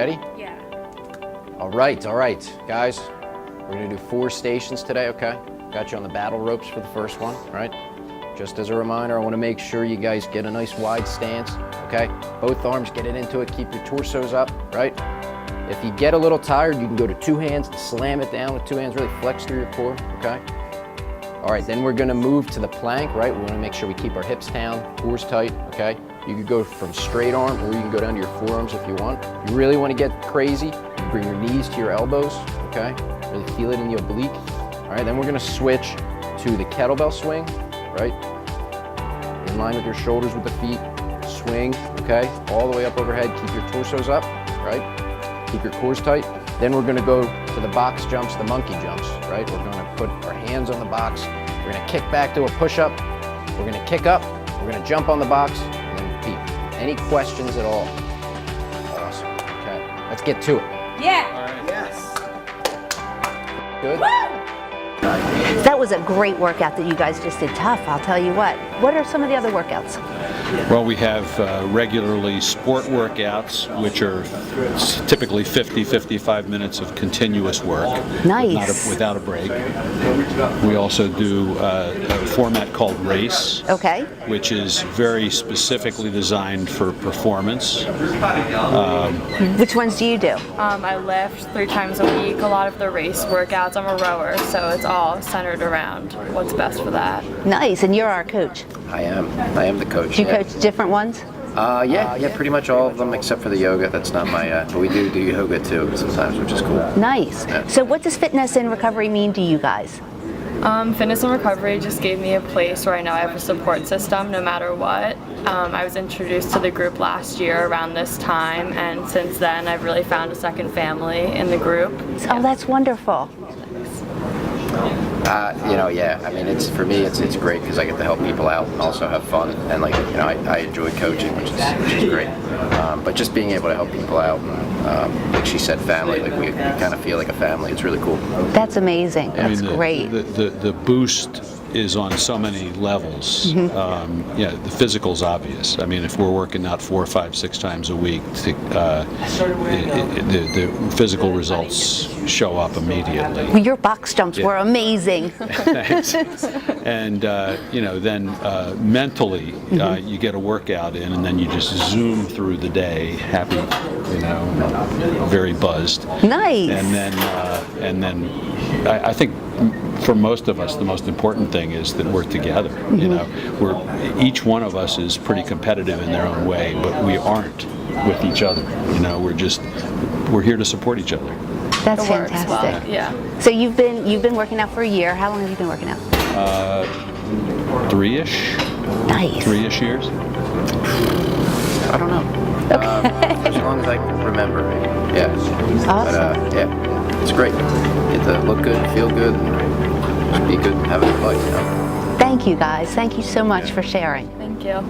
ready? Yeah. All right, guys. We're gonna do 4 stations today, okay? Got you on the battle ropes for the first one, all right? Just as a reminder, I wanna make sure you guys get a nice wide stance, okay? Both arms, get it into it, keep your torsos up, right? If you get a little tired, you can go to 2 hands and slam it down with 2 hands, really flex through your core, okay? All right, then we're gonna move to the plank, right? We wanna make sure we keep our hips down, cores tight, okay? You could go from straight arm or you can go down to your forearms if you want. If you really wanna get crazy, you bring your knees to your elbows, okay? Really feel it in the oblique. All right, then we're gonna switch to the kettlebell swing, right? In line with your shoulders with the feet, swing, okay? All the way up overhead, keep your torsos up, right? Keep your cores tight. Then we're gonna go to the box jumps, the monkey jumps, right? We're gonna put our hands on the box. We're gonna kick back to a push-up. We're gonna kick up. We're gonna jump on the box and then repeat. Any questions at all? Awesome, okay. Let's get to it. Yeah. All right. Yes. Good? Woo! That was a great workout that you guys just did. Tough, I'll tell you what. What are some of the other workouts? Well, we have regularly sport workouts, which are typically 55 minutes of continuous work. Nice. Without a break. We also do a format called race, Okay. which is very specifically designed for performance. Which ones do you do? I lift 3 times a week. A lot of the race workouts. I'm a rower, so it's all centered around what's best for that. Nice, and you're our coach. I am the coach. Do you yeah. coach different ones? Yeah, pretty much all of them except for the yoga. That's not my, but we do yoga too sometimes, which is cool. Nice. Yeah. So what does fitness and recovery mean to you guys? Fitness and recovery just gave me a place where I know I have a support system no matter what. I was introduced to the group last year around this time, and since then I've really found a second family in the group. Oh, that's wonderful. Yeah. I mean, for me, it's great because I get to help people out and also have fun. And I enjoy coaching, which is great. But just being able to help people out, and, like she said, family. Like we kind of feel like a family. It's really cool. That's amazing. That's great. The boost is on so many levels. The physical's obvious. I mean, if we're working out 4, 5, 6 times a week, the physical results show up immediately. Well, your box jumps were amazing. Thanks. And then mentally, you get a workout in, and then you just zoom through the day, happy, very buzzed. Nice. And then I think for most of us, the most important thing is that we're together. Each one of us is pretty competitive in their own way, but we aren't with each other. We're here to support each other. That's It works fantastic. well, yeah. So you've been working out for a year. How long have you been working out? 3-ish. Nice. 3-ish years. I don't know. As long as I can remember, maybe. Yeah. Awesome. But it's great. Get to look good, feel good, and just be good, and have a good life. Thank you guys. Thank you so much for sharing. Thank you.